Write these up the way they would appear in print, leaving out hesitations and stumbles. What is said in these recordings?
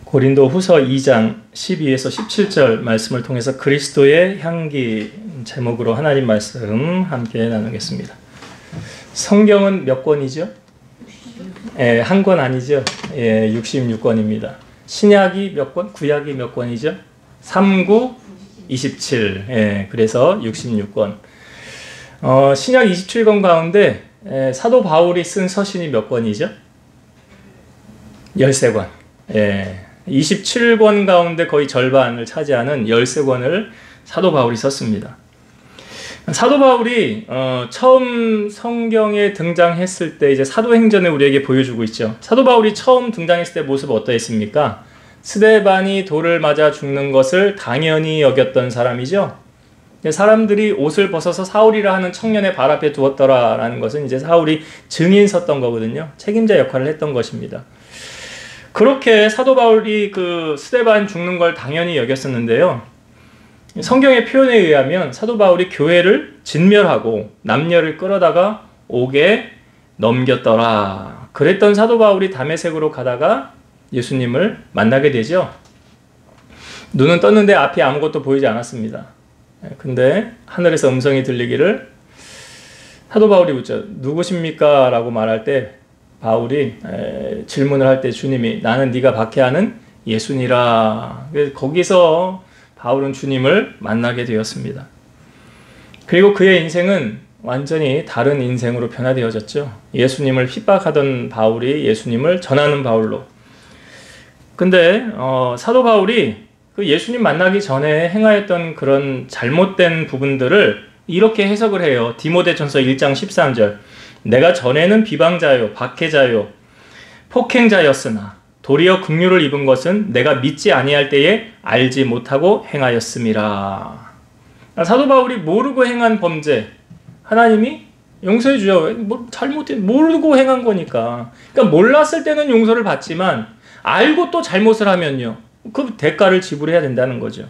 고린도 후서 2장 12에서 17절 말씀을 통해서 그리스도의 향기 제목으로 하나님 말씀 함께 나누겠습니다. 성경은 몇 권이죠? 한 권 아니죠? 66권입니다. 신약이 몇 권? 구약이 몇 권이죠? 3, 9, 27. 그래서 66권. 신약 27권 가운데 사도 바울이 쓴 서신이 몇 권이죠? 13권. 27권 가운데 거의 절반을 차지하는 13권을 사도 바울이 썼습니다. 사도 바울이 처음 성경에 등장했을 때 이제 사도행전을 우리에게 보여주고 있죠. 사도 바울이 처음 등장했을 때 모습 어떠했습니까? 스데반이 돌을 맞아 죽는 것을 당연히 여겼던 사람이죠. 사람들이 옷을 벗어서 사울이라 하는 청년의 발 앞에 두었더라라는 것은 이제 사울이 증인 섰던 거거든요. 책임자 역할을 했던 것입니다. 그렇게 사도 바울이 그 스데반 죽는 걸 당연히 여겼었는데요. 성경의 표현에 의하면 사도 바울이 교회를 진멸하고 남녀를 끌어다가 옥에 넘겼더라. 그랬던 사도 바울이 다메섹으로 가다가 예수님을 만나게 되죠. 눈은 떴는데 앞이 아무것도 보이지 않았습니다. 근데 하늘에서 음성이 들리기를 사도 바울이 묻죠. 누구십니까? 라고 말할 때 바울이 질문을 할 때 주님이 나는 네가 박해하는 예수니라. 거기서 바울은 주님을 만나게 되었습니다. 그리고 그의 인생은 완전히 다른 인생으로 변화되어졌죠. 예수님을 핍박하던 바울이 예수님을 전하는 바울로. 근데 사도 바울이 그 예수님 만나기 전에 행하였던 그런 잘못된 부분들을 이렇게 해석을 해요. 디모데전서 1장 13절. 내가 전에는 비방자요, 박해자요, 폭행자였으나 도리어 긍휼을 입은 것은 내가 믿지 아니할 때에 알지 못하고 행하였음이라. 사도 바울이 모르고 행한 범죄 하나님이 용서해 주죠. 모르고 행한 거니까. 그러니까 몰랐을 때는 용서를 받지만 알고 또 잘못을 하면요, 그 대가를 지불해야 된다는 거죠.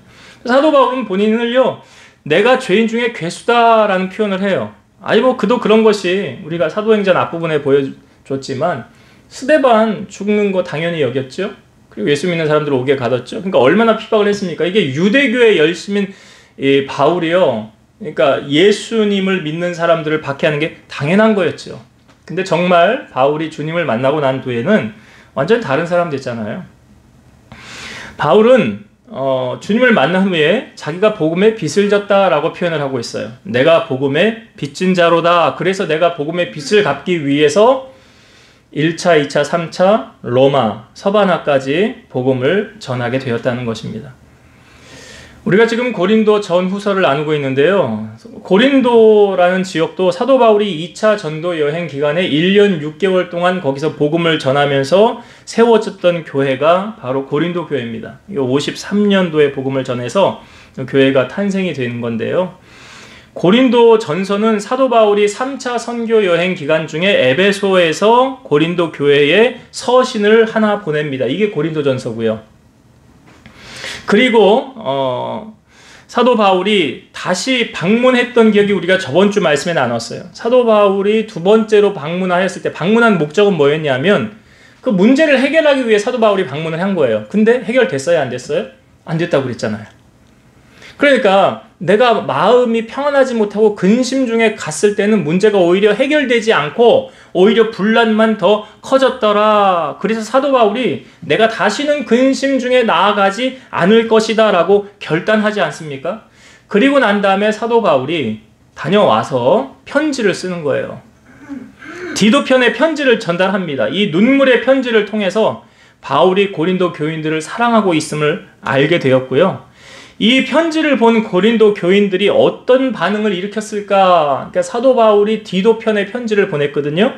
사도 바울은 본인을요, 내가 죄인 중에 괴수다라는 표현을 해요. 아니 그도 그런 것이 우리가 사도행전 앞부분에 보여줬지만 스데반 죽는 거 당연히 여겼죠. 그리고 예수 믿는 사람들 옥에 가뒀죠. 그러니까 얼마나 핍박을 했습니까? 이게 유대교의 열심인 이 바울이요, 그러니까 예수님을 믿는 사람들을 박해하는 게 당연한 거였죠. 근데 정말 바울이 주님을 만나고 난 뒤에는 완전히 다른 사람 됐잖아요. 바울은 주님을 만난 후에 자기가 복음에 빚을 졌다라고 표현을 하고 있어요. 내가 복음에 빚진 자로다. 그래서 내가 복음의 빚을 갚기 위해서 1차, 2차, 3차 로마, 서바나까지 복음을 전하게 되었다는 것입니다. 우리가 지금 고린도 전후서를 나누고 있는데요. 고린도라는 지역도 사도 바울이 2차 전도 여행 기간에 1년 6개월 동안 거기서 복음을 전하면서 세워졌던 교회가 바로 고린도 교회입니다. 53년도에 복음을 전해서 교회가 탄생이 된 건데요. 고린도 전서는 사도 바울이 3차 선교 여행 기간 중에 에베소에서 고린도 교회에 서신을 하나 보냅니다. 이게 고린도 전서고요. 그리고 사도 바울이 다시 방문했던 기억이 우리가 저번 주 말씀에 나눴어요. 사도 바울이 두 번째로 방문하였을 때 방문한 목적은 뭐였냐면 그 문제를 해결하기 위해 사도 바울이 방문을 한 거예요. 근데 해결됐어요? 안 됐어요? 안 됐다고 그랬잖아요. 그러니까 내가 마음이 평안하지 못하고 근심 중에 갔을 때는 문제가 오히려 해결되지 않고 오히려 분란만 더 커졌더라. 그래서 사도 바울이 내가 다시는 근심 중에 나아가지 않을 것이다 라고 결단하지 않습니까? 그리고 난 다음에 사도 바울이 다녀와서 편지를 쓰는 거예요. 디도편의 편지를 전달합니다. 이 눈물의 편지를 통해서 바울이 고린도 교인들을 사랑하고 있음을 알게 되었고요. 이 편지를 본 고린도 교인들이 어떤 반응을 일으켰을까? 그러니까 사도 바울이 디도편의 편지를 보냈거든요.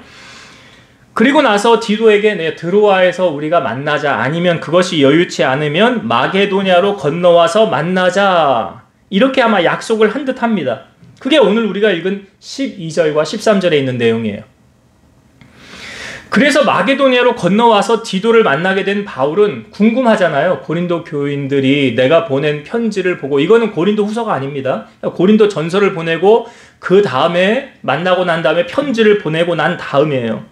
그리고 나서 디도에게 드로아에서 우리가 만나자, 아니면 그것이 여유치 않으면 마게도냐로 건너와서 만나자, 이렇게 아마 약속을 한 듯 합니다. 그게 오늘 우리가 읽은 12절과 13절에 있는 내용이에요. 그래서 마게도냐로 건너와서 디도를 만나게 된 바울은 궁금하잖아요. 고린도 교인들이 내가 보낸 편지를 보고, 이거는 고린도 후서가 아닙니다. 고린도 전서를 보내고 그 다음에 만나고 난 다음에 편지를 보내고 난 다음이에요.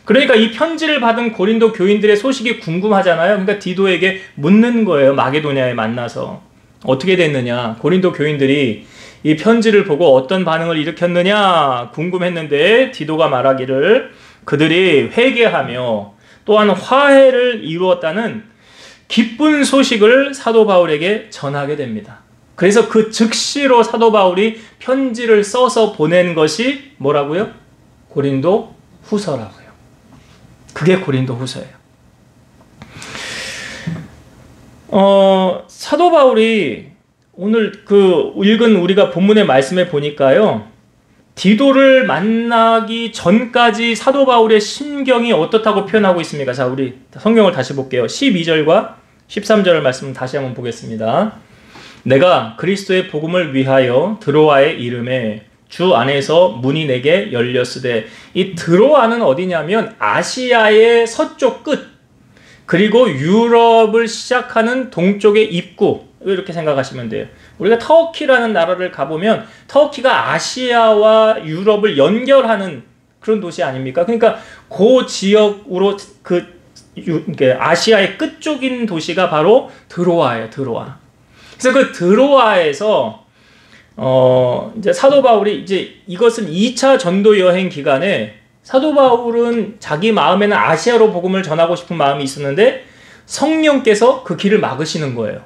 그러니까 이 편지를 받은 고린도 교인들의 소식이 궁금하잖아요. 그러니까 디도에게 묻는 거예요. 마게도냐에 만나서. 어떻게 됐느냐. 고린도 교인들이 이 편지를 보고 어떤 반응을 일으켰느냐 궁금했는데 디도가 말하기를 그들이 회개하며 또한 화해를 이루었다는 기쁜 소식을 사도 바울에게 전하게 됩니다. 그래서 그 즉시로 사도 바울이 편지를 써서 보낸 것이 뭐라고요? 고린도 후서라고요. 그게 고린도 후서예요. 사도 바울이 오늘 읽은 우리가 본문의 말씀에 보니까요. 디도를 만나기 전까지 사도 바울의 심경이 어떻다고 표현하고 있습니까? 자, 우리 성경을 다시 볼게요. 12절과 13절 말씀 다시 한번 보겠습니다. 내가 그리스도의 복음을 위하여 드로아의 이름에 주 안에서 문이 내게 열렸으되, 이 드로아는 어디냐면 아시아의 서쪽 끝, 그리고 유럽을 시작하는 동쪽의 입구, 이렇게 생각하시면 돼요. 우리가 터키라는 나라를 가보면 터키가 아시아와 유럽을 연결하는 그런 도시 아닙니까? 그러니까 그 지역으로 아시아의 끝쪽인 도시가 바로 드로아예요. 드로아. 그래서 그 드로아에서 이제 사도 바울이 이제 이것은 2차 전도 여행 기간에 사도 바울은 자기 마음에는 아시아로 복음을 전하고 싶은 마음이 있었는데 성령께서 그 길을 막으시는 거예요.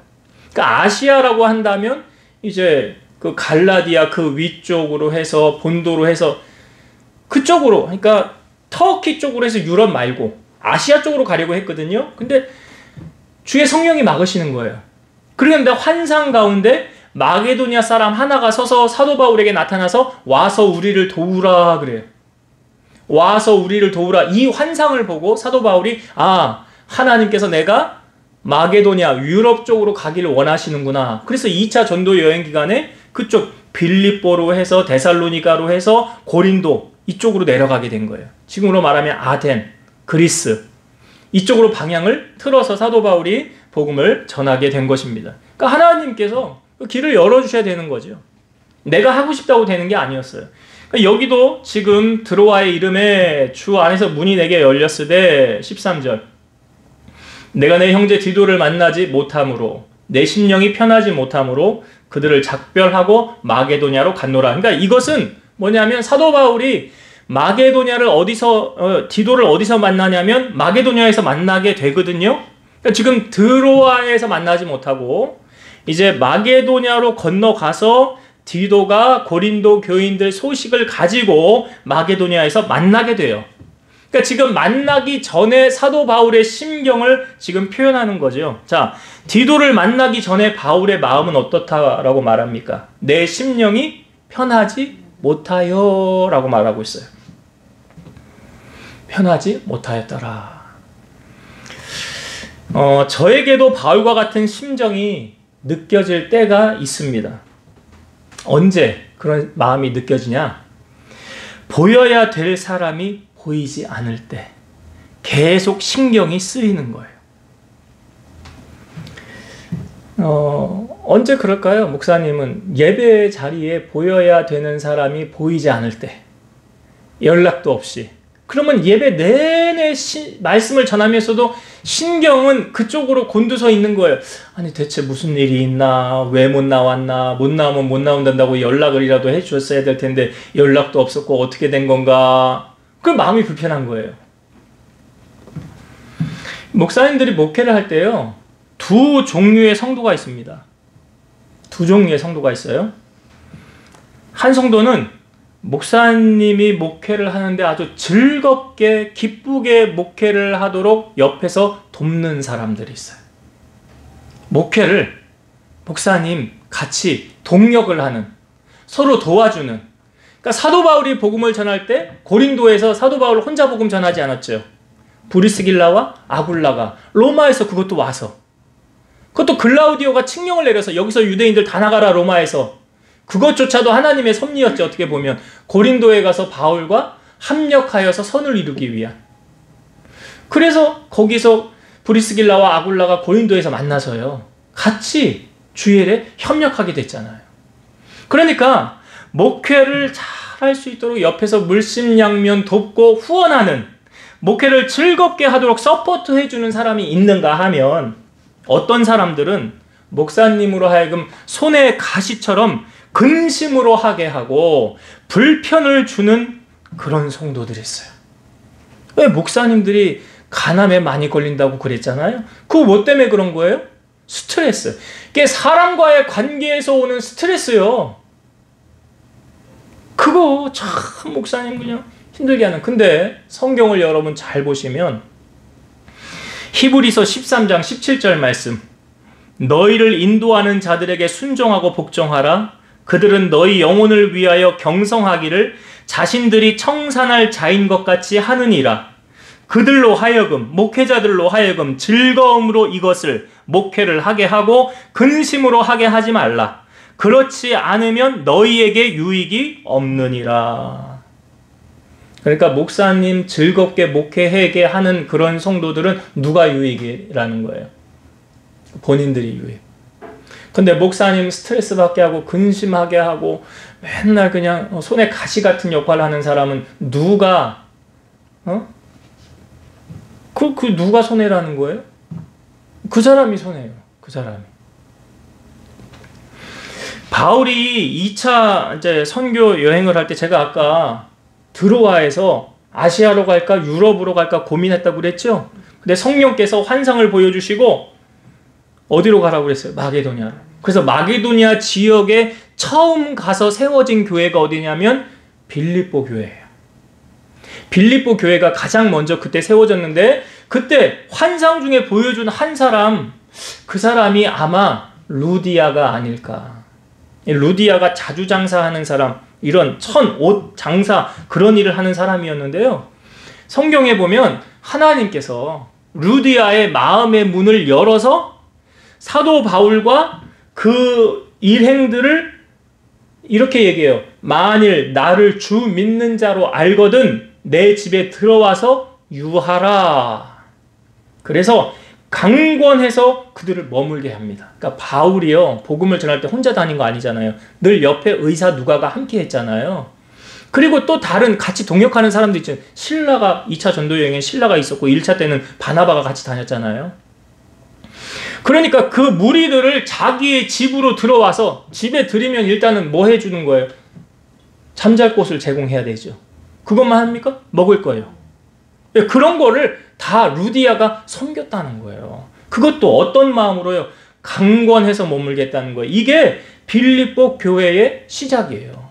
그러니까 아시아라고 한다면 이제 그 갈라디아 그 위쪽으로 해서 본도로 해서 그쪽으로, 그러니까 터키 쪽으로 해서 유럽 말고 아시아 쪽으로 가려고 했거든요. 근데 주의 성령이 막으시는 거예요. 그런데 환상 가운데 마게도냐 사람 하나가 서서 사도 바울에게 나타나서 와서 우리를 도우라 그래요. 와서 우리를 도우라. 이 환상을 보고 사도 바울이 하나님께서 내가 마게도냐 유럽 쪽으로 가기를 원하시는구나. 그래서 2차 전도 여행 기간에 그쪽 빌립보로 해서 데살로니가로 해서 고린도 이쪽으로 내려가게 된 거예요. 지금으로 말하면 아덴, 그리스 이쪽으로 방향을 틀어서 사도 바울이 복음을 전하게 된 것입니다. 그러니까 하나님께서 그 길을 열어주셔야 되는 거죠. 내가 하고 싶다고 되는 게 아니었어요. 그러니까 여기도 지금 드로아의 이름에 주 안에서 문이 내게 열렸으되 13절 내가 내 형제 디도를 만나지 못함으로 내 심령이 편하지 못함으로 그들을 작별하고 마게도냐로 갔노라. 그러니까 이것은 뭐냐면 사도 바울이 마게도냐를 디도를 어디서 만나냐면 마게도냐에서 만나게 되거든요. 그러니까 지금 드로아에서 만나지 못하고 이제 마게도냐로 건너가서 디도가 고린도 교인들 소식을 가지고 마게도냐에서 만나게 돼요. 그러니까 지금 만나기 전에 사도 바울의 심경을 지금 표현하는 거죠. 자, 디도를 만나기 전에 바울의 마음은 어떻다라고 말합니까? 내 심령이 편하지 못하여 라고 말하고 있어요. 편하지 못하였더라. 저에게도 바울과 같은 심정이 느껴질 때가 있습니다. 언제 그런 마음이 느껴지냐? 보여야 될 사람이 보이지 않을 때 계속 신경이 쓰이는 거예요. 언제 그럴까요? 목사님은 예배 자리에 보여야 되는 사람이 보이지 않을 때, 연락도 없이. 그러면 예배 내내 말씀을 전하면서도 신경은 그쪽으로 곤두서 있는 거예요. 아니 대체 무슨 일이 있나? 왜 못 나왔나? 못 나오면 못 나온다고 연락을이라도 해주셨어야 될 텐데 연락도 없었고 어떻게 된 건가? 그 마음이 불편한 거예요. 목사님들이 목회를 할 때요, 두 종류의 성도가 있습니다. 두 종류의 성도가 있어요. 한 성도는 목사님이 목회를 하는데 아주 즐겁게 기쁘게 목회를 하도록 옆에서 돕는 사람들이 있어요. 목회를 목사님 같이 동역을 하는, 서로 도와주는. 그러니까 사도 바울이 복음을 전할 때 고린도에서 사도 바울 혼자 복음 전하지 않았죠. 브리스길라와 아굴라가 로마에서 그것도 와서, 그것도 글라우디오가 칙령을 내려서 여기서 유대인들 다 나가라 로마에서, 그것조차도 하나님의 섭리였죠. 어떻게 보면 고린도에 가서 바울과 합력하여서 선을 이루기 위한. 그래서 거기서 브리스길라와 아굴라가 고린도에서 만나서요 같이 주일에 협력하게 됐잖아요. 그러니까 목회를 잘 할 수 있도록 옆에서 물심양면 돕고 후원하는, 목회를 즐겁게 하도록 서포트 해주는 사람이 있는가 하면 어떤 사람들은 목사님으로 하여금 손에 가시처럼 근심으로 하게 하고 불편을 주는 그런 성도들이 있어요. 왜 목사님들이 간암에 많이 걸린다고 그랬잖아요. 그거 뭐 때문에 그런 거예요? 스트레스. 이게 사람과의 관계에서 오는 스트레스요. 그거 참 목사님 그냥 힘들게 하는. 근데 성경을 여러분 잘 보시면 히브리서 13장 17절 말씀, 너희를 인도하는 자들에게 순종하고 복종하라. 그들은 너희 영혼을 위하여 경성하기를 자신들이 청산할 자인 것 같이 하느니라. 그들로 하여금, 목회자들로 하여금 즐거움으로 이것을 목회를 하게 하고 근심으로 하게 하지 말라. 그렇지 않으면 너희에게 유익이 없느니라. 그러니까 목사님 즐겁게 목회하게 하는 그런 성도들은 누가 유익이라는 거예요? 본인들이 유익. 근데 목사님 스트레스 받게 하고 근심하게 하고 맨날 그냥 손에 가시 같은 역할을 하는 사람은 누가 그 누가 손해라는 거예요? 그 사람이 손해예요. 그 사람이. 바울이 2차 이제 선교 여행을 할 때 제가 아까 드로아에서 아시아로 갈까 유럽으로 갈까 고민했다고 그랬죠? 근데 성령께서 환상을 보여주시고 어디로 가라고 그랬어요? 마게도니아로. 그래서 마게도니아 지역에 처음 가서 세워진 교회가 어디냐면 빌립보 교회예요. 빌립보 교회가 가장 먼저 그때 세워졌는데 그때 환상 중에 보여준 한 사람, 그 사람이 아마 루디아가 아닐까. 루디아가 자주 장사하는 사람, 이런 옷 장사 그런 일을 하는 사람이었는데요. 성경에 보면 하나님께서 루디아의 마음의 문을 열어서 사도 바울과 그 일행들을 이렇게 얘기해요. 만일 나를 주 믿는 자로 알거든 내 집에 들어와서 유하라. 그래서 강권해서 그들을 머물게 합니다. 그러니까 바울이요, 복음을 전할 때 혼자 다닌 거 아니잖아요. 늘 옆에 의사 누가가 함께 했잖아요. 그리고 또 다른 같이 동역하는 사람도 있죠. 신라가 2차 전도 여행에 신라가 있었고 1차 때는 바나바가 같이 다녔잖아요. 그러니까 그 무리들을 자기의 집으로 들어와서 집에 들이면 일단은 뭐 해주는 거예요? 잠잘 곳을 제공해야 되죠. 그것만 합니까? 먹을 거예요. 그런 거를 다 루디아가 섬겼다는 거예요. 그것도 어떤 마음으로요? 강권해서 머물겠다는 거예요. 이게 빌립보 교회의 시작이에요.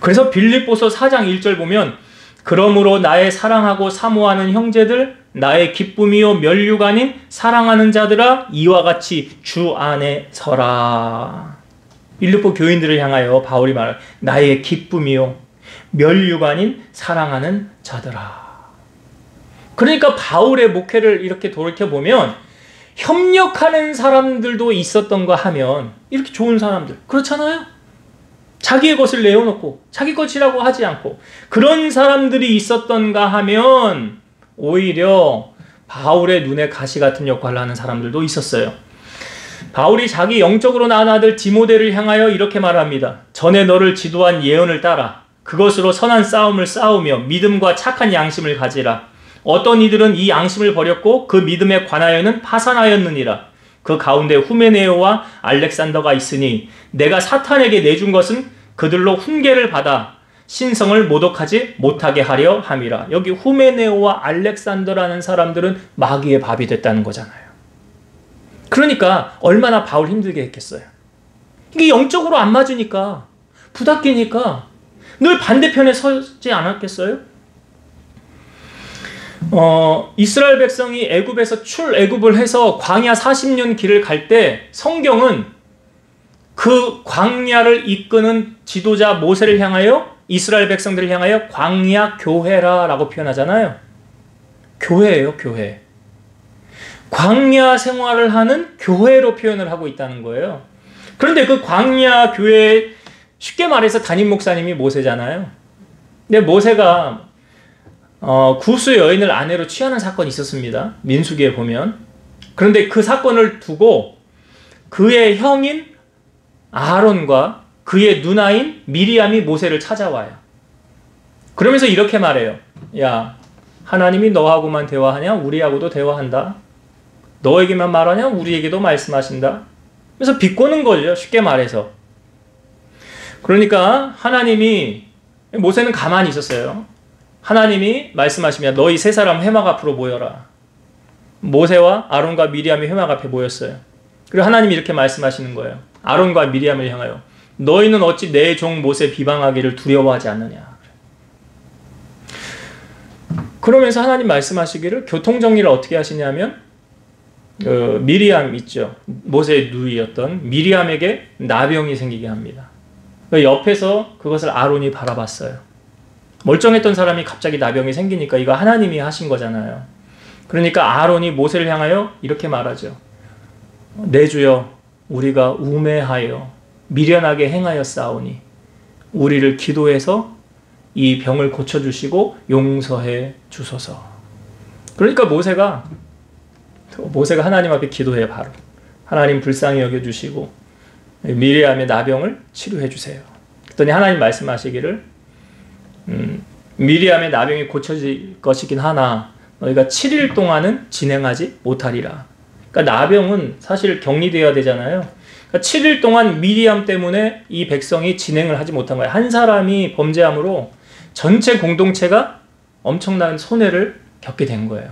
그래서 빌립보서 4장 1절 보면 그러므로 나의 사랑하고 사모하는 형제들, 나의 기쁨이요 면류가 아닌 사랑하는 자들아, 이와 같이 주 안에 서라. 빌립보 교인들을 향하여 바울이 말할 나의 기쁨이요 면류가 아닌 사랑하는 자들아. 그러니까 바울의 목회를 이렇게 돌이켜보면 협력하는 사람들도 있었던가 하면 이렇게 좋은 사람들, 그렇잖아요? 자기의 것을 내어놓고 자기 것이라고 하지 않고 그런 사람들이 있었던가 하면 오히려 바울의 눈에 가시 같은 역할을 하는 사람들도 있었어요. 바울이 자기 영적으로 낳은 아들 디모데를 향하여 이렇게 말합니다. 전에 너를 지도한 예언을 따라 그것으로 선한 싸움을 싸우며 믿음과 착한 양심을 가지라. 어떤 이들은 이 양심을 버렸고 그 믿음에 관하여는 파산하였느니라. 그 가운데 후메네오와 알렉산더가 있으니 내가 사탄에게 내준 것은 그들로 훈계를 받아 신성을 모독하지 못하게 하려 함이라. 여기 후메네오와 알렉산더라는 사람들은 마귀의 밥이 됐다는 거잖아요. 그러니까 얼마나 바울 힘들게 했겠어요. 이게 영적으로 안 맞으니까, 부닥기니까 늘 반대편에 서지 않았겠어요? 이스라엘 백성이 애굽에서 출애굽을 해서 광야 40년 길을 갈 때 성경은 그 광야를 이끄는 지도자 모세를 향하여 이스라엘 백성들을 향하여 광야 교회라라고 표현하잖아요. 교회예요, 교회. 광야 생활을 하는 교회로 표현을 하고 있다는 거예요. 그런데 그 광야 교회, 쉽게 말해서 담임 목사님이 모세잖아요. 근데 모세가 구스 여인을 아내로 취하는 사건이 있었습니다. 민수기에 보면. 그런데 그 사건을 두고 그의 형인 아론과 그의 누나인 미리암이 모세를 찾아와요. 그러면서 이렇게 말해요. 야, 하나님이 너하고만 대화하냐? 우리하고도 대화한다. 너에게만 말하냐? 우리에게도 말씀하신다. 그래서 비꼬는 거죠. 쉽게 말해서. 그러니까 하나님이, 모세는 가만히 있었어요. 하나님이 말씀하시면 너희 세 사람 회막 앞으로 모여라. 모세와 아론과 미리암이 회막 앞에 모였어요. 그리고 하나님이 이렇게 말씀하시는 거예요. 아론과 미리암을 향하여 너희는 어찌 내 종 모세 비방하기를 두려워하지 않느냐. 그러면서 하나님 말씀하시기를 교통정리를 어떻게 하시냐면 미리암 있죠. 모세의 누이였던 미리암에게 나병이 생기게 합니다. 옆에서 그것을 아론이 바라봤어요. 멀쩡했던 사람이 갑자기 나병이 생기니까 이거 하나님이 하신 거잖아요. 그러니까 아론이 모세를 향하여 이렇게 말하죠. 내 주여 우리가 우매하여 미련하게 행하였사오니 우리를 기도해서 이 병을 고쳐주시고 용서해 주소서. 그러니까 모세가 하나님 앞에 기도해 바로 하나님 불쌍히 여겨주시고 미리암의 나병을 치료해 주세요. 그랬더니 하나님 말씀하시기를 미리암의 나병이 고쳐질 것이긴 하나 너희가 7일 동안은 진행하지 못하리라. 그러니까 나병은 사실 격리되어야 되잖아요. 그러니까 7일 동안 미리암 때문에 이 백성이 진행을 하지 못한 거예요. 한 사람이 범죄함으로 전체 공동체가 엄청난 손해를 겪게 된 거예요.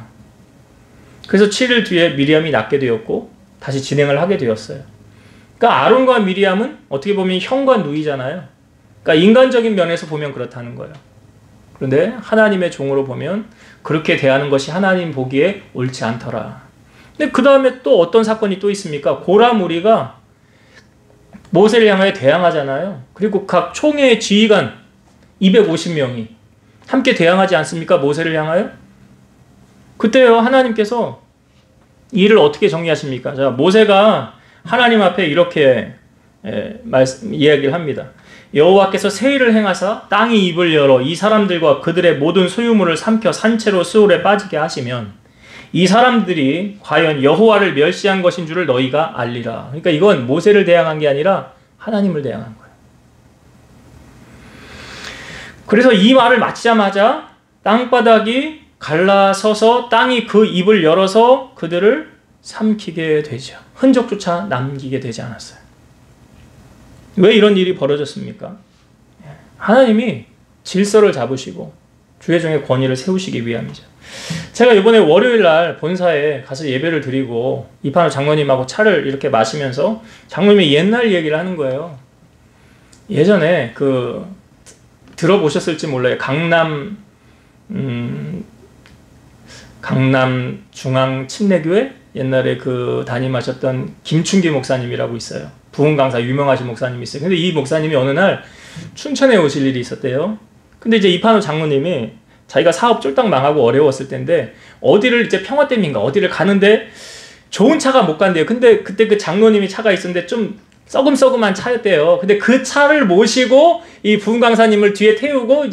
그래서 7일 뒤에 미리암이 낫게 되었고 다시 진행을 하게 되었어요. 그러니까 아론과 미리암은 어떻게 보면 형과 누이잖아요. 그러니까 인간적인 면에서 보면 그렇다는 거예요. 그런데 하나님의 종으로 보면 그렇게 대하는 것이 하나님 보기에 옳지 않더라. 근데 그 다음에 또 어떤 사건이 또 있습니까? 고라 무리가 모세를 향하여 대항하잖아요. 그리고 각 총회의 지휘관 250명이 함께 대항하지 않습니까? 모세를 향하여. 그때요 하나님께서 이 일을 어떻게 정리하십니까? 자, 모세가 하나님 앞에 이렇게 이야기를 합니다. 여호와께서 세일을 행하사 땅이 입을 열어 이 사람들과 그들의 모든 소유물을 삼켜 산채로 수월에 빠지게 하시면 이 사람들이 과연 여호와를 멸시한 것인 줄을 너희가 알리라. 그러니까 이건 모세를 대항한 게 아니라 하나님을 대항한 거예요. 그래서 이 말을 마치자마자 땅바닥이 갈라서서 땅이 그 입을 열어서 그들을 삼키게 되죠. 흔적조차 남기게 되지 않았어요. 왜 이런 일이 벌어졌습니까? 하나님이 질서를 잡으시고 주의 종의 권위를 세우시기 위함이죠. 제가 이번에 월요일 날 본사에 가서 예배를 드리고 이판호 장로님하고 차를 이렇게 마시면서 장로님이 옛날 얘기를 하는 거예요. 예전에 들어보셨을지 몰라요. 강남 중앙 침례교회 옛날에 담임하셨던 김춘기 목사님이라고 있어요. 부흥 강사 유명하신 목사님이 있어요. 근데 이 목사님이 어느 날 춘천에 오실 일이 있었대요. 근데 이제 이판호 장로님이 자기가 사업 쫄딱 망하고 어려웠을 텐데 어디를 이제 평화댐인가 어디를 가는데 좋은 차가 못 간대요. 근데 그때 그 장로님이 차가 있었는데 좀 썩음썩음한 차였대요. 근데 그 차를 모시고 이 부흥 강사님을 뒤에 태우고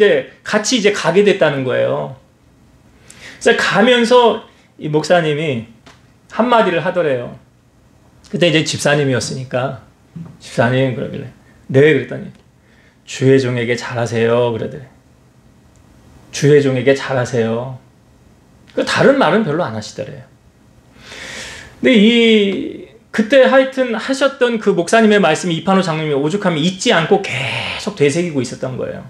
같이 이제 가게 됐다는 거예요. 그래서 가면서 이 목사님이 한마디를 하더래요. 그때 이제 집사님이었으니까 집사님 그러길래 네 그랬더니 주의 종에게 잘하세요 그러더래. 주의 종에게 잘하세요. 다른 말은 별로 안 하시더래요. 근데 그때 하여튼 하셨던 그 목사님의 말씀이 이판호 장로님의 오죽하면 잊지 않고 계속 되새기고 있었던 거예요.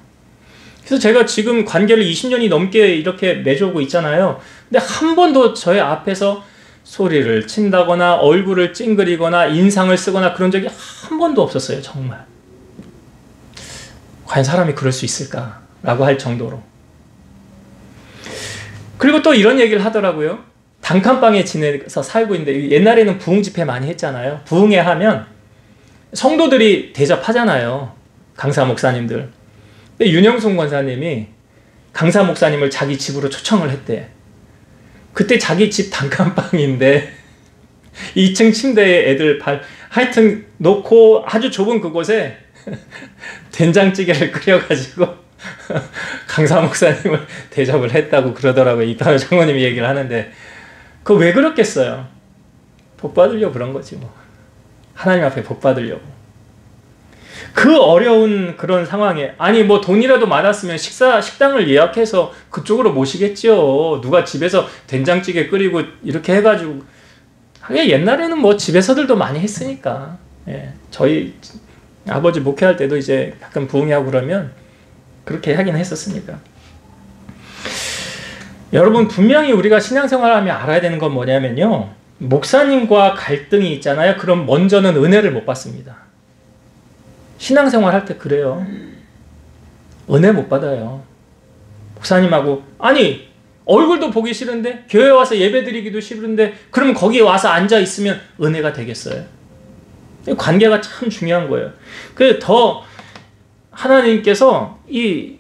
그래서 제가 지금 관계를 20년이 넘게 이렇게 맺어오고 있잖아요. 근데 한 번도 저의 앞에서 소리를 친다거나 얼굴을 찡그리거나 인상을 쓰거나 그런 적이 한 번도 없었어요. 정말. 과연 사람이 그럴 수 있을까라고 할 정도로. 그리고 또 이런 얘기를 하더라고요. 단칸방에 지내서 살고 있는데 옛날에는 부흥 집회 많이 했잖아요. 부흥회 하면 성도들이 대접하잖아요. 강사 목사님들. 근데 윤영순 권사님이 강사 목사님을 자기 집으로 초청을 했대. 그때 자기 집 단칸방인데 2층 침대에 애들 하여튼 놓고 아주 좁은 그곳에 된장찌개를 끓여가지고 강사 목사님을 대접을 했다고 그러더라고요. 이판호 장모님이 얘기를 하는데 그거 왜 그렇겠어요? 복 받으려고 그런 거지 뭐. 하나님 앞에 복 받으려고. 그 어려운 그런 상황에, 아니 뭐 돈이라도 많았으면 식당을 예약해서 그쪽으로 모시겠죠. 누가 집에서 된장찌개 끓이고 이렇게 해가지고. 하긴 옛날에는 뭐 집에서들도 많이 했으니까. 예, 저희 아버지 목회할 때도 이제 가끔 부흥회하고 그러면 그렇게 하긴 했었으니까. 여러분, 분명히 우리가 신앙생활하면 알아야 되는 건 뭐냐면요, 목사님과 갈등이 있잖아요. 그럼 먼저는 은혜를 못 받습니다. 신앙생활 할 때 그래요. 은혜 못 받아요. 목사님하고, 아니 얼굴도 보기 싫은데, 교회 와서 예배 드리기도 싫은데, 그럼 거기에 와서 앉아 있으면 은혜가 되겠어요? 관계가 참 중요한 거예요. 그래서 더 하나님께서 이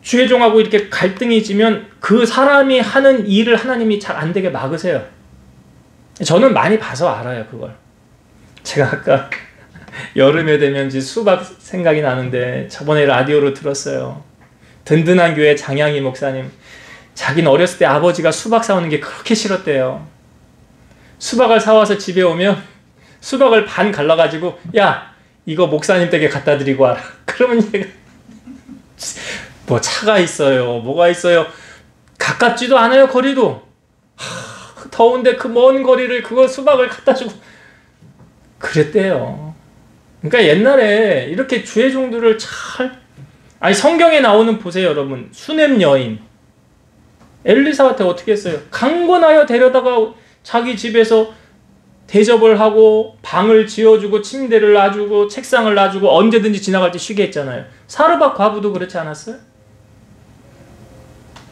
주의종하고 이렇게 갈등이 지면 그 사람이 하는 일을 하나님이 잘 안 되게 막으세요. 저는 많이 봐서 알아요, 그걸. 제가 아까 여름에 되면 이제 수박 생각이 나는데 저번에 라디오로 들었어요. 든든한 교회 장양희 목사님, 자기는 어렸을 때 아버지가 수박 사오는 게 그렇게 싫었대요. 수박을 사와서 집에 오면 수박을 반 갈라가지고, 야 이거 목사님 댁에 갖다 드리고 와라. 그러면 얘가 뭐 차가 있어요, 뭐가 있어요, 가깝지도 않아요, 거리도. 더운데 그 먼 거리를 그거 수박을 갖다 주고 그랬대요. 그러니까 옛날에 이렇게 주의 종들을 잘, 아니 성경에 나오는, 보세요 여러분, 수넴 여인 엘리사한테 어떻게 했어요? 강권하여 데려다가 자기 집에서 대접을 하고 방을 지어주고 침대를 놔주고 책상을 놔주고 언제든지 지나갈 때 쉬게 했잖아요. 사르밧 과부도 그렇지 않았어요?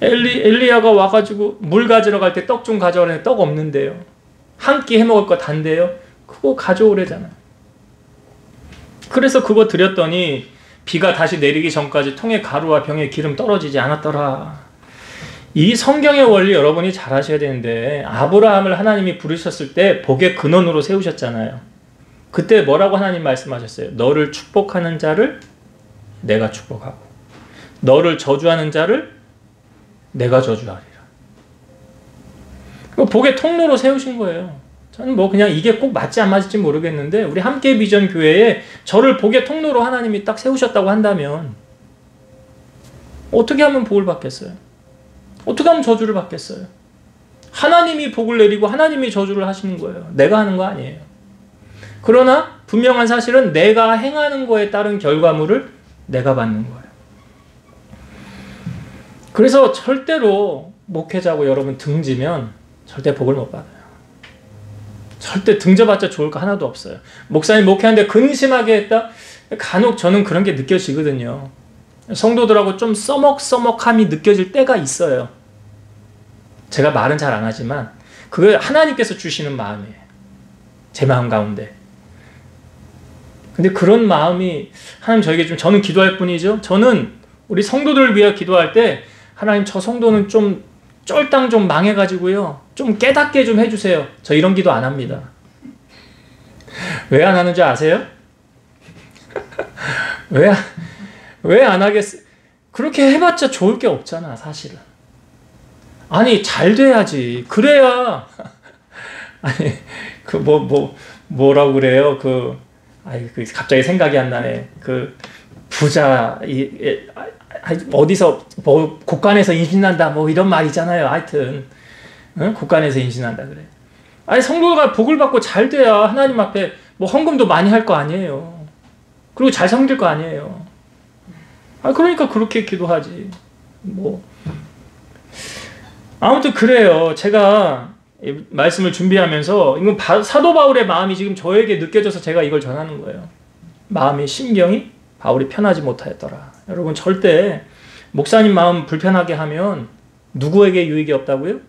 엘리야가 와가지고 물 가지러 갈 때 떡 좀 가져오라는데 떡 없는데요. 한 끼 해먹을 거 단데요. 그거 가져오래잖아요. 그래서 그거 드렸더니 비가 다시 내리기 전까지 통에 가루와 병에 기름 떨어지지 않았더라. 이 성경의 원리 여러분이 잘 아셔야 되는데, 아브라함을 하나님이 부르셨을 때 복의 근원으로 세우셨잖아요. 그때 뭐라고 하나님 말씀하셨어요? 너를 축복하는 자를 내가 축복하고 너를 저주하는 자를 내가 저주하리라. 복의 통로로 세우신 거예요. 저는 뭐 그냥 이게 꼭 맞지 안 맞을지 모르겠는데, 우리 함께 비전 교회에 저를 복의 통로로 하나님이 딱 세우셨다고 한다면 어떻게 하면 복을 받겠어요? 어떻게 하면 저주를 받겠어요? 하나님이 복을 내리고 하나님이 저주를 하시는 거예요. 내가 하는 거 아니에요. 그러나 분명한 사실은 내가 행하는 거에 따른 결과물을 내가 받는 거예요. 그래서 절대로 목회자고 여러분 등지면 절대 복을 못 받아요. 절대 등져봤자 좋을 거 하나도 없어요. 목사님 목회하는데 근심하게 했다? 간혹 저는 그런 게 느껴지거든요. 성도들하고 좀 써먹써먹함이 느껴질 때가 있어요. 제가 말은 잘 안 하지만 그게 하나님께서 주시는 마음이에요. 제 마음 가운데. 근데 그런 마음이 하나님 저에게 좀, 저는 기도할 뿐이죠. 저는 우리 성도들을 위해 기도할 때, 하나님 저 성도는 좀 쫄딱 좀 망해가지고요, 좀 깨닫게 좀 해주세요. 저 이런 기도 안 합니다. 왜 안 하는 줄 아세요? 왜 안 하겠어요? 그렇게 해봤자 좋을 게 없잖아, 사실은. 아니, 잘 돼야지. 그래야. 아니, 뭐라고 그래요? 갑자기 생각이 안 나네. 부자, 어디서, 곳간에서 임신난다, 이런 말 있잖아요. 하여튼. 응? 곳간에서 임신한다, 그래. 아니, 성도가 복을 받고 잘 돼야 하나님 앞에 헌금도 많이 할 거 아니에요. 그리고 잘 섬길 거 아니에요. 그러니까 그렇게 기도하지. 아무튼 그래요. 제가 말씀을 준비하면서, 이건 사도 바울의 마음이 지금 저에게 느껴져서 제가 이걸 전하는 거예요. 마음이, 심경이 바울이 편하지 못하였더라. 여러분, 절대 목사님 마음 불편하게 하면 누구에게 유익이 없다고요?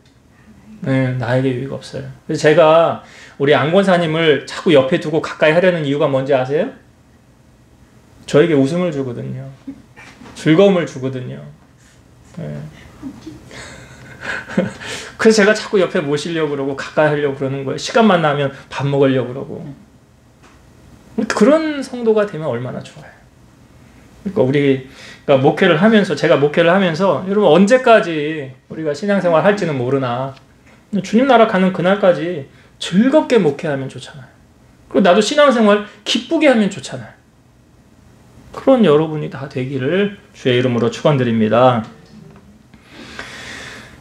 네, 나에게 유익 없어요. 그래서 제가 우리 안권사님을 자꾸 옆에 두고 가까이 하려는 이유가 뭔지 아세요? 저에게 웃음을 주거든요. 즐거움을 주거든요. 네. 그래서 제가 자꾸 옆에 모시려고 그러고 가까이 하려고 그러는 거예요. 시간만 나면 밥 먹으려고 그러고. 그런 성도가 되면 얼마나 좋아요. 그러니까 목회를 하면서, 제가 목회를 하면서, 여러분 언제까지 우리가 신앙생활 할지는 모르나 주님 나라 가는 그날까지 즐겁게 목회하면 좋잖아요. 그리고 나도 신앙생활 기쁘게 하면 좋잖아요. 그런 여러분이 다 되기를 주의 이름으로 축원드립니다.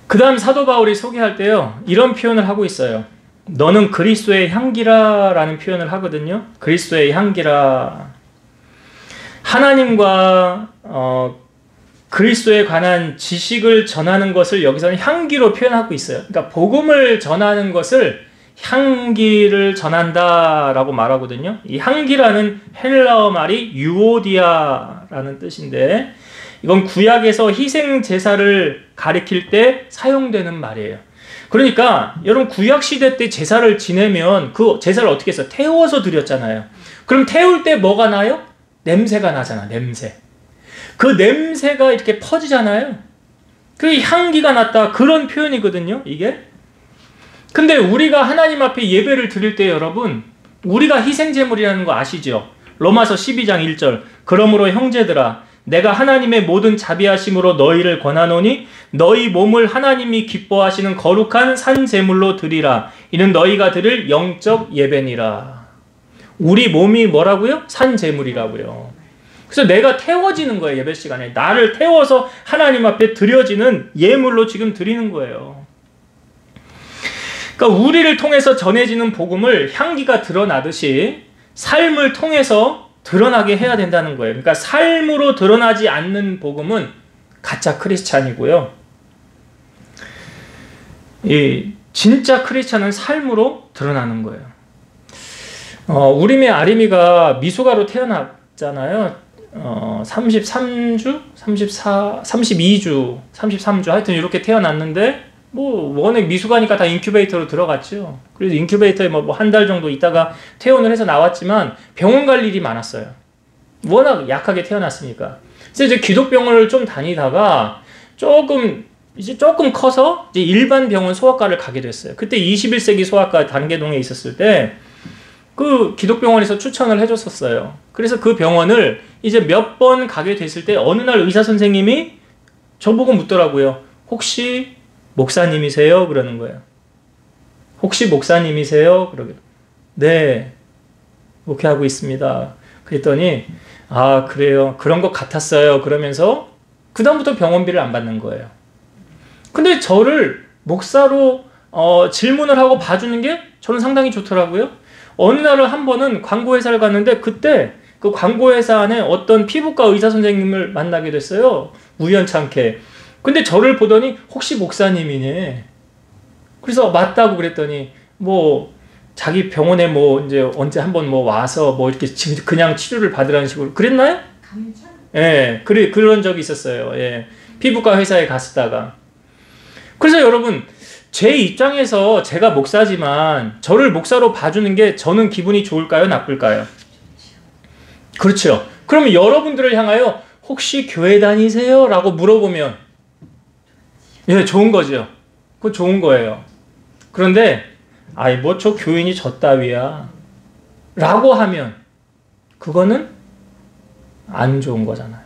그 다음 사도 바울이 소개할 때요, 이런 표현을 하고 있어요. 너는 그리스도의 향기라 라는 표현을 하거든요. 그리스도의 향기라. 하나님과 그리스도에 관한 지식을 전하는 것을 여기서는 향기로 표현하고 있어요. 그러니까 복음을 전하는 것을 향기를 전한다라고 말하거든요. 이 향기라는 헬라어 말이 유오디아라는 뜻인데, 이건 구약에서 희생 제사를 가리킬 때 사용되는 말이에요. 그러니까 여러분, 구약 시대 때 제사를 지내면 그 제사를 어떻게 해서 태워서 드렸잖아요. 그럼 태울 때 뭐가 나요? 냄새가 나잖아. 냄새. 그 냄새가 이렇게 퍼지잖아요. 그 향기가 났다, 그런 표현이거든요, 이게. 근데 우리가 하나님 앞에 예배를 드릴 때 여러분, 우리가 희생제물이라는 거 아시죠? 로마서 12장 1절. 그러므로 형제들아, 내가 하나님의 모든 자비하심으로 너희를 권하노니 너희 몸을 하나님이 기뻐하시는 거룩한 산제물로 드리라. 이는 너희가 드릴 영적 예배니라. 우리 몸이 뭐라고요? 산제물이라고요. 그래서 내가 태워지는 거예요. 예배 시간에 나를 태워서 하나님 앞에 드려지는 예물로 지금 드리는 거예요. 그러니까 우리를 통해서 전해지는 복음을 향기가 드러나듯이 삶을 통해서 드러나게 해야 된다는 거예요. 그러니까 삶으로 드러나지 않는 복음은 가짜 크리스찬이고요. 이 진짜 크리스찬은 삶으로 드러나는 거예요. 우리의 아림이가 미숙아로 태어났잖아요. 33주? 32주? 33주? 하여튼 이렇게 태어났는데, 워낙 미숙하니까 다 인큐베이터로 들어갔죠. 그래서 인큐베이터에 한 달 정도 있다가 퇴원을 해서 나왔지만 병원 갈 일이 많았어요. 워낙 약하게 태어났으니까. 그래서 이제 기독병원을 좀 다니다가 조금 커서 이제 일반 병원 소아과를 가게 됐어요. 그때 21세기 소아과 단계동에 있었을 때 그 기독병원에서 추천을 해줬었어요. 그래서 그 병원을 이제 몇 번 가게 됐을 때 어느 날 의사 선생님이 저보고 묻더라고요. 혹시 목사님이세요? 그러는 거예요. 혹시 목사님이세요? 그러게. 네, 목회하고 있습니다. 그랬더니 아, 그래요. 그런 것 같았어요. 그러면서 그 다음부터 병원비를 안 받는 거예요. 근데 저를 목사로 질문을 하고 봐주는 게 저는 상당히 좋더라고요. 어느 날은 한 번은 광고회사를 갔는데 그때 그 광고회사 안에 어떤 피부과 의사 선생님을 만나게 됐어요. 우연찮게. 근데 저를 보더니 혹시 목사님이네. 그래서 맞다고 그랬더니 자기 병원에 이제 언제 한번 와서 이렇게 그냥 치료를 받으라는 식으로 그랬나요? 예, 그런 적이 있었어요. 예. 피부과 회사에 갔다가. 그래서 여러분, 제 입장에서 제가 목사지만 저를 목사로 봐주는 게 저는 기분이 좋을까요? 나쁠까요? 그렇죠. 그러면 여러분들을 향하여 혹시 교회 다니세요? 라고 물어보면 예, 좋은 거죠. 그거 좋은 거예요. 그런데 저 교인이 저 따위야 라고 하면 그거는 안 좋은 거잖아요.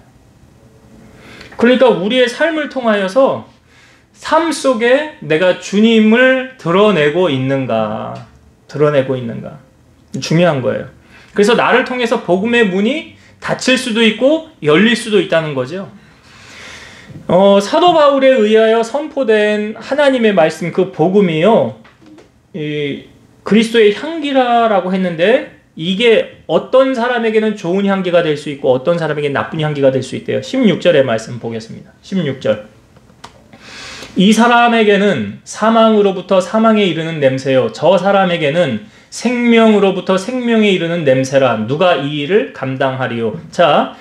그러니까 우리의 삶을 통하여서 삶 속에 내가 주님을 드러내고 있는가 중요한 거예요. 그래서 나를 통해서 복음의 문이 닫힐 수도 있고 열릴 수도 있다는 거죠. 사도 바울에 의하여 선포된 하나님의 말씀, 그 복음이요, 그리스도의 향기라라고 했는데 이게 어떤 사람에게는 좋은 향기가 될 수 있고 어떤 사람에게는 나쁜 향기가 될 수 있대요. 16절의 말씀 보겠습니다. 16절. 이 사람에게는 사망으로부터 사망에 이르는 냄새요, 저 사람에게는 생명으로부터 생명에 이르는 냄새라. 누가 이 일을 감당하리요. 자,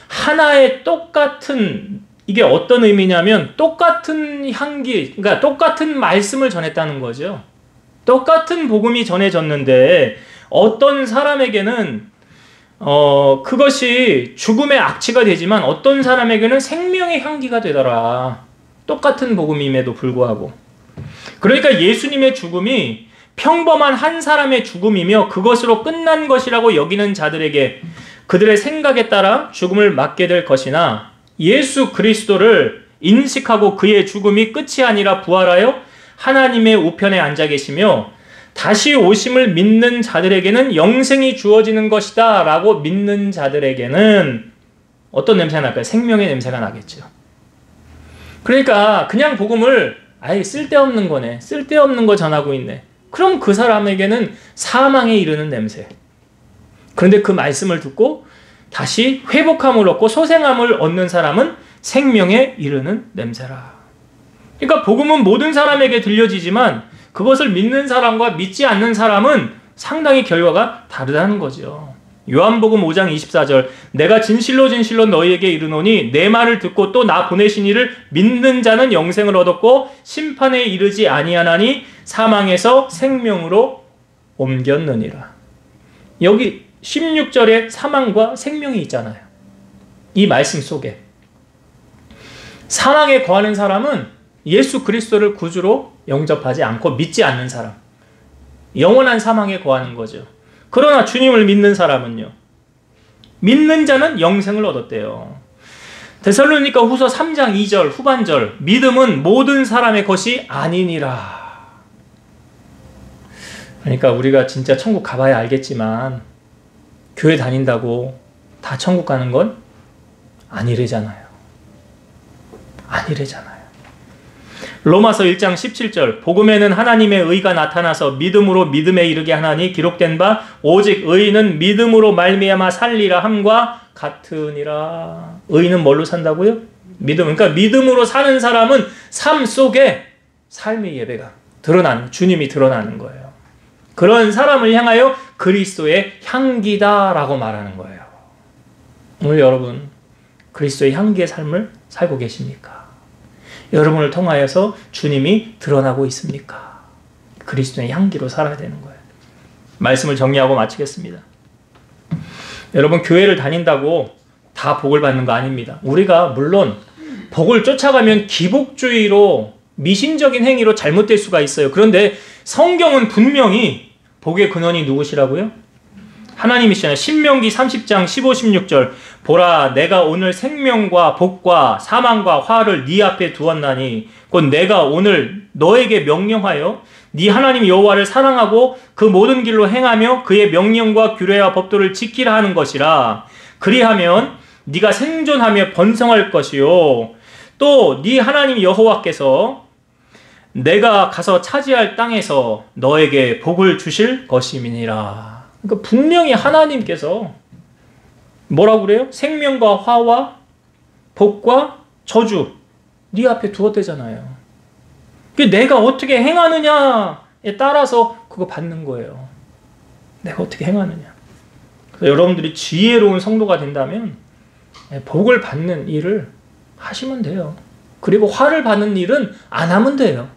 하나의 똑같은, 이게 어떤 의미냐면 똑같은 향기, 그러니까 똑같은 말씀을 전했다는 거죠. 똑같은 복음이 전해졌는데 어떤 사람에게는 그것이 죽음의 악취가 되지만 어떤 사람에게는 생명의 향기가 되더라. 똑같은 복음임에도 불구하고. 그러니까 예수님의 죽음이 평범한 한 사람의 죽음이며 그것으로 끝난 것이라고 여기는 자들에게 그들의 생각에 따라 죽음을 맞게 될 것이나, 예수 그리스도를 인식하고 그의 죽음이 끝이 아니라 부활하여 하나님의 우편에 앉아 계시며 다시 오심을 믿는 자들에게는 영생이 주어지는 것이다 라고 믿는 자들에게는 어떤 냄새가 날까요? 생명의 냄새가 나겠죠. 그러니까 그냥 복음을 아예 쓸데없는 거네, 쓸데없는 거 전하고 있네, 그럼 그 사람에게는 사망에 이르는 냄새. 그런데 그 말씀을 듣고 다시 회복함을 얻고 소생함을 얻는 사람은 생명에 이르는 냄새라. 그러니까 복음은 모든 사람에게 들려지지만 그것을 믿는 사람과 믿지 않는 사람은 상당히 결과가 다르다는 거죠. 요한복음 5장 24절, 내가 진실로 진실로 너희에게 이르노니 내 말을 듣고 또 나 보내신 이를 믿는 자는 영생을 얻었고 심판에 이르지 아니하나니 사망에서 생명으로 옮겼느니라. 여기 16절에 사망과 생명이 있잖아요. 이 말씀 속에 사망에 거하는 사람은 예수 그리스도를 구주로 영접하지 않고 믿지 않는 사람, 영원한 사망에 거하는 거죠. 그러나 주님을 믿는 사람은요, 믿는 자는 영생을 얻었대요. 데살로니가 후서 3장 2절 후반절, 믿음은 모든 사람의 것이 아니니라. 그러니까 우리가 진짜 천국 가봐야 알겠지만 교회 다닌다고 다 천국 가는 건 아니래잖아요. 아니래잖아요. 로마서 1장 17절, 복음에는 하나님의 의가 나타나서 믿음으로 믿음에 이르게 하나니 기록된 바 오직 의인은 믿음으로 말미암아 살리라 함과 같으니라. 의인은 뭘로 산다고요? 믿음. 그러니까 믿음으로 사는 사람은 삶 속에 삶의 예배가 드러나는, 주님이 드러나는 거예요. 그런 사람을 향하여 그리스도의 향기다라고 말하는 거예요. 오늘 여러분 그리스도의 향기의 삶을 살고 계십니까? 여러분을 통하여서 주님이 드러나고 있습니까? 그리스도의 향기로 살아야 되는 거예요. 말씀을 정리하고 마치겠습니다. 여러분 교회를 다닌다고 다 복을 받는 거 아닙니다. 우리가 물론 복을 쫓아가면 기복주의로 미신적인 행위로 잘못될 수가 있어요. 그런데 성경은 분명히 복의 근원이 누구시라고요? 하나님이시잖아요. 신명기 30장 15, 16절, 보라 내가 오늘 생명과 복과 사망과 화를 네 앞에 두었나니 곧 내가 오늘 너에게 명령하여 네 하나님 여호와를 사랑하고 그 모든 길로 행하며 그의 명령과 규례와 법도를 지키라 하는 것이라. 그리하면 네가 생존하며 번성할 것이요 또 네 하나님 여호와께서 내가 가서 차지할 땅에서 너에게 복을 주실 것임이니라. 그러니까 분명히 하나님께서 뭐라고 그래요? 생명과 화와 복과 저주 네 앞에 두었대잖아요. 내가 어떻게 행하느냐에 따라서 그거 받는 거예요. 내가 어떻게 행하느냐. 그래서 여러분들이 지혜로운 성도가 된다면 복을 받는 일을 하시면 돼요. 그리고 화를 받는 일은 안 하면 돼요.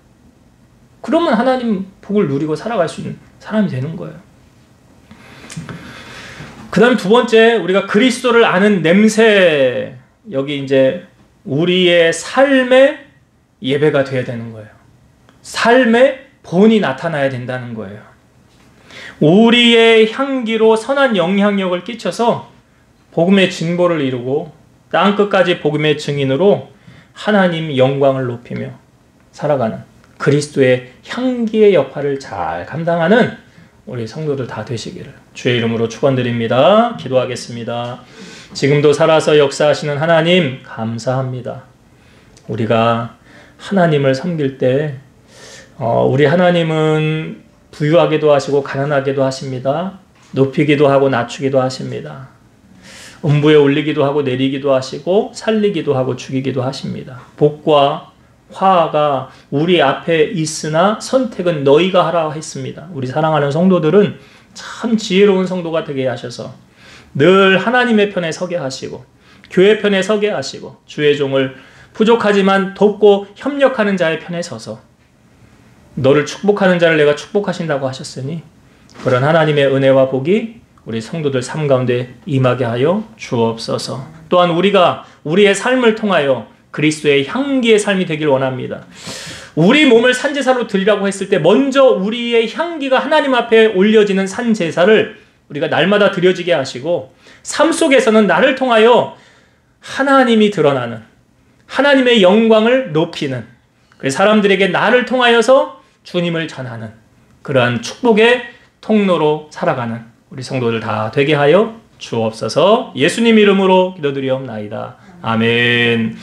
그러면 하나님 복을 누리고 살아갈 수 있는 사람이 되는 거예요. 그 다음 두 번째, 우리가 그리스도를 아는 냄새. 여기 이제 우리의 삶의 예배가 돼야 되는 거예요. 삶의 본이 나타나야 된다는 거예요. 우리의 향기로 선한 영향력을 끼쳐서 복음의 진보를 이루고 땅끝까지 복음의 증인으로 하나님 영광을 높이며 살아가는 그리스도의 향기의 역할을 잘 감당하는 우리 성도들 다 되시기를 주의 이름으로 축원드립니다. 기도하겠습니다. 지금도 살아서 역사하시는 하나님 감사합니다. 우리가 하나님을 섬길 때 우리 하나님은 부유하게도 하시고 가난하게도 하십니다. 높이기도 하고 낮추기도 하십니다. 음부에 올리기도 하고 내리기도 하시고 살리기도 하고 죽이기도 하십니다. 복과 화가 우리 앞에 있으나 선택은 너희가 하라 했습니다. 우리 사랑하는 성도들은 참 지혜로운 성도가 되게 하셔서 늘 하나님의 편에 서게 하시고 교회 편에 서게 하시고 주의 종을 부족하지만 돕고 협력하는 자의 편에 서서 너를 축복하는 자를 내가 축복하신다고 하셨으니 그런 하나님의 은혜와 복이 우리 성도들 삶 가운데 임하게 하여 주옵소서. 또한 우리가 우리의 삶을 통하여 그리스도의 향기의 삶이 되길 원합니다. 우리 몸을 산제사로 드리라고 했을 때 먼저 우리의 향기가 하나님 앞에 올려지는 산제사를 우리가 날마다 드려지게 하시고 삶 속에서는 나를 통하여 하나님이 드러나는 하나님의 영광을 높이는 사람들에게 나를 통하여서 주님을 전하는 그러한 축복의 통로로 살아가는 우리 성도들 다 되게 하여 주옵소서. 예수님 이름으로 기도드리옵나이다. 아멘.